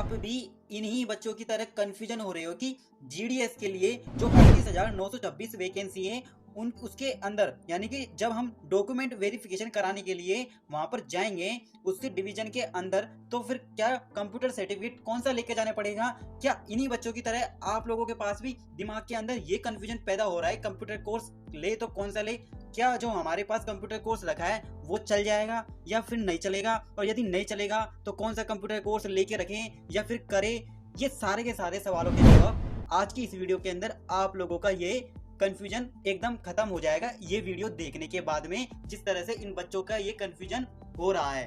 आप भी इन्हीं बच्चों की तरह कंफ्यूजन हो रहे हो कि जीडीएस के लिए जो 38,926 वैकेंसी है उन उसके अंदर, यानी कि जब हम डॉक्यूमेंट वेरिफिकेशन कराने के लिए वहां पर जाएंगे उसके डिवीजन के अंदर, तो फिर क्या कंप्यूटर सर्टिफिकेट कौन सा लेके जाना पड़ेगा? क्या इन्हीं बच्चों की तरह आप लोगों के पास भी दिमाग के अंदर ये कंफ्यूजन पैदा हो रहा है कंप्यूटर कोर्स ले तो कौन सा ले? क्या जो हमारे पास कंप्यूटर कोर्स रखा है वो चल जाएगा या फिर नहीं चलेगा? और यदि नहीं चलेगा तो कौन सा कंप्यूटर कोर्स लेके रखें या फिर करें? ये सारे के सारे सवालों के जवाब आज की इस वीडियो के अंदर आप लोगों का ये कंफ्यूजन एकदम खत्म हो जाएगा ये वीडियो देखने के बाद में, जिस तरह से इन बच्चों का ये कंफ्यूजन हो रहा है।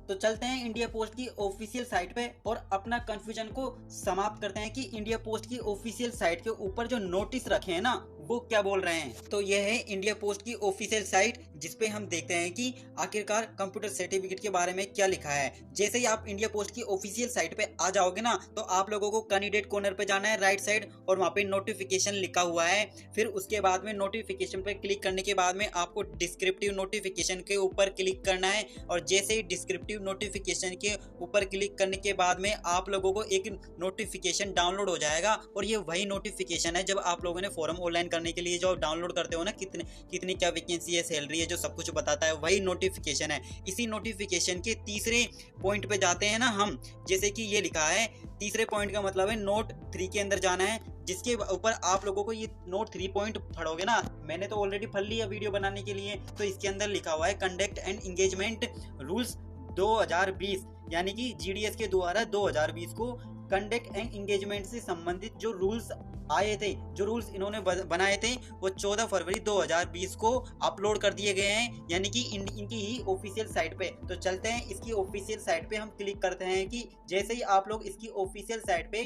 तो चलते हैं इंडिया पोस्ट की ऑफिशियल साइट पे और अपना कंफ्यूजन को समाप्त करते हैं कि इंडिया पोस्ट की ऑफिशियल साइट के ऊपर जो नोटिस रखे हैं ना वो क्या बोल रहे हैं। तो यह है इंडिया पोस्ट की ऑफिशियल साइट, जिसपे हम देखते हैं कि आखिरकार कंप्यूटर सर्टिफिकेट के बारे में क्या लिखा है। जैसे ही आप इंडिया पोस्ट की ऑफिशियल साइट पे आ जाओगे ना तो आप लोगों को कैंडिडेट कॉर्नर पे जाना है राइट साइड, और वहाँ पे नोटिफिकेशन लिखा हुआ है। फिर उसके बाद में नोटिफिकेशन पे क्लिक करने के बाद में आपको डिस्क्रिप्टिव नोटिफिकेशन के ऊपर क्लिक करना है, और जैसे ही डिस्क्रिप्टिव नोटिफिकेशन के ऊपर क्लिक करने के बाद में आप लोगों को एक नोटिफिकेशन डाउनलोड हो जाएगा। और ये वही नोटिफिकेशन है जब आप लोगों ने फॉर्म ऑनलाइन करने के लिए जो डाउनलोड करते हो ना, कितने कितनी क्या वैकेंसी है, सैलरी है, जो सब कुछ बताता है, वही नोटिफिकेशन है। इसी नोटिफिकेशन के तीसरे पॉइंट पे जाते हैं ना हम, जैसे कि ये लिखा है तीसरे पॉइंट का मतलब है नोट 3 के अंदर जाना है, जिसके ऊपर आप लोगों को ये नोट 3 पॉइंट पढ़ोगे ना, मैंने तो ऑलरेडी पढ़ लिया वीडियो बनाने के लिए। तो इसके अंदर लिखा हुआ है कंडक्ट एंड एंगेजमेंट रूल्स 2020, यानी कि जीडीएस के द्वारा 2020 को कंडक्ट एंड एंगेजमेंट से संबंधित जो रूल्स आए थे, जो रूल्स इन्होंने बनाए थे, वो 14 फरवरी 2020 को अपलोड कर दिए गए हैं, यानी कि इनकी ही ऑफिशियल साइट पे। तो चलते हैं इसकी ऑफिशियल साइट पे हम क्लिक करते हैं कि जैसे ही आप लोग इसकी ऑफिशियल साइट पे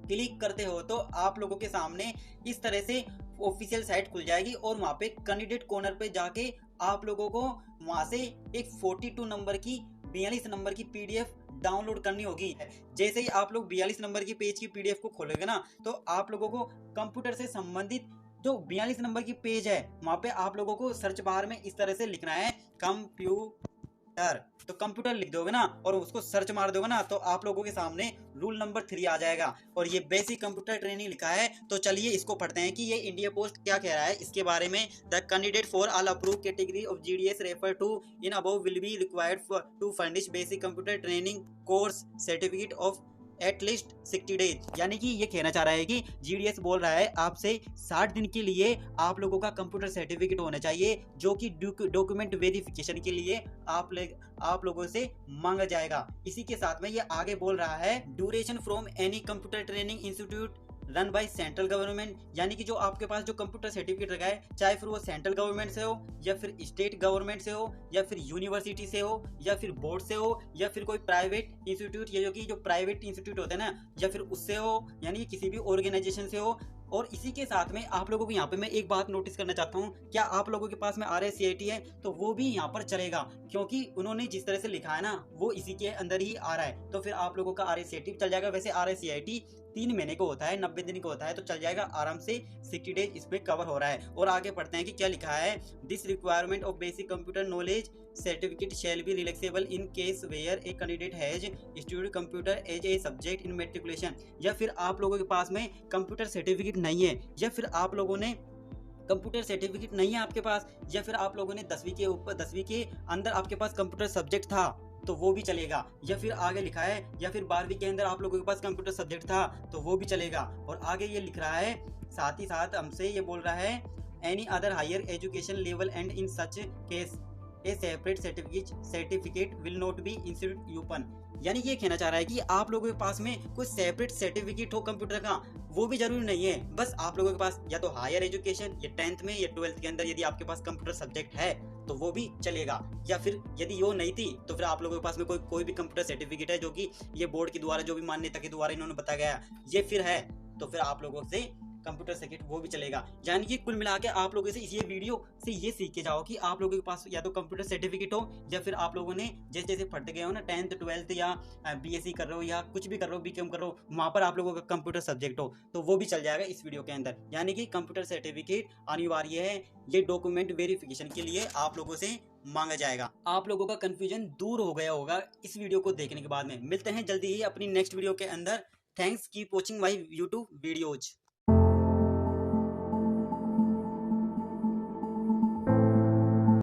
क्लिक करते हो तो आप लोगों के सामने इस तरह से ऑफिशियल साइट खुल जाएगी, और वहाँ पे कैंडिडेट कॉर्नर पे जाके आप लोगों को वहाँ से एक 42 नंबर की पीडीएफ डाउनलोड करनी होगी। जैसे ही आप लोग 42 नंबर की पेज की पीडीएफ को खोलोगे ना तो आप लोगों को कंप्यूटर से संबंधित जो 42 नंबर की पेज है वहाँ पे आप लोगों को सर्च बार में इस तरह से लिखना है कंप्यूटर। तो कंप्यूटर लिख दोगे ना और उसको सर्च मार दोगे ना तो आप लोगों के सामने रूल नंबर 3 आ जाएगा, और ये बेसिक कंप्यूटर ट्रेनिंग लिखा है। तो चलिए इसको पढ़ते हैं कि ये इंडिया पोस्ट क्या कह रहा है इसके बारे में। The candidate for all approve category of GDS refer to in above will be required to furnish basic computer training course certificate of at least 60 days, यानी कि ये कहना चाह रहा है कि जीडीएस बोल रहा है आपसे 60 दिन के लिए आप लोगों का कंप्यूटर सर्टिफिकेट होना चाहिए, जो कि डॉक्यूमेंट वेरिफिकेशन के लिए आप लोगों से मांगा जाएगा। इसी के साथ में ये आगे बोल रहा है duration from any computer training institute run by central government, यानी कि जो आपके पास जो कंप्यूटर सर्टिफिकेट रखा है, चाहे फिर वो सेंट्रल गवर्नमेंट से हो या फिर स्टेट गवर्नमेंट से हो या फिर यूनिवर्सिटी से हो या फिर बोर्ड से हो या फिर कोई प्राइवेट इंस्टीट्यूट, या जो प्राइवेट इंस्टीट्यूट होते हैं ना, या फिर उससे हो, यानी कि किसी भी ऑर्गेनाइजेशन से हो। और इसी के साथ में आप लोगों को यहाँ पे मैं एक बात नोटिस करना चाहता हूँ, क्या आप लोगों के पास में RSCIT है तो वो भी यहाँ पर चलेगा, क्योंकि उन्होंने जिस तरह से लिखा है ना वो इसी के अंदर ही आ रहा है। तो फिर आप लोगों का RSCIT चल जाएगा। वैसे RSCIT 3 महीने को होता है, 90 दिन को होता है, तो चल जाएगा आराम से, 60 डेज इसमें कवर हो रहा है। और आगे पढ़ते हैं कि क्या लिखा है। This requirement of basic computer knowledge certificate shall be relaxable in case where a candidate has studied computer as a subject in matriculation, या फिर आप लोगों के पास में कंप्यूटर सर्टिफिकेट नहीं है, या फिर आप लोगों ने कंप्यूटर सर्टिफिकेट नहीं है आपके पास, या फिर आप लोगों ने 10वीं के अंदर आपके पास कंप्यूटर सब्जेक्ट था तो वो भी चलेगा, या फिर आगे लिखा है या फिर 12वीं के अंदर आप लोगों के पास कंप्यूटर सब्जेक्ट था तो वो भी चलेगा। और आगे ये लिख रहा है, साथ ही साथ हमसे ये बोल रहा है any other higher education level and in such case a separate certificate will not be institute upon, यानी ये कहना चाह रहा है कि आप लोगों के पास में कोई सेपरेट सर्टिफिकेट हो कंप्यूटर का वो भी जरूरी नहीं है। बस आप लोगों के पास या तो हायर एजुकेशन या 10th में या 12th के अंदर यदि आपके पास कंप्यूटर सब्जेक्ट है तो वो भी चलेगा, या फिर यदि वो नहीं थी तो फिर आप लोगों के पास में कोई भी कंप्यूटर सर्टिफिकेट है जो कि ये बोर्ड के द्वारा जो भी मान्यता के द्वारा इन्होंने बताया गया ये फिर है, तो फिर आप लोगों से कंप्यूटर सर्किट वो भी चलेगा। यानी कि कुल मिला के आप लोगों से इस ये वीडियो से ये सीख के जाओ कि आप लोगों के पास या तो कंप्यूटर सर्टिफिकेट हो या फिर आप लोगों ने जैसे जैसे पढ़ते गए हो ना 10th 12th या बीएससी कर रहे हो या कुछ भी कर रहे हो, बीकॉम कर रहे हो, वहाँ पर आप लोगों का कंप्यूटर सब्जेक्ट हो तो वो भी चल जाएगा इस वीडियो के अंदर। यानी कि कंप्यूटर सर्टिफिकेट अनिवार्य है, ये डॉक्यूमेंट वेरिफिकेशन के लिए आप लोगों से मांगा जाएगा। आप लोगों का कंफ्यूजन दूर हो गया होगा इस वीडियो को देखने के बाद में। मिलते हैं जल्दी ही अपनी नेक्स्ट वीडियो के अंदर। Thanks, keep watching my YouTube videos.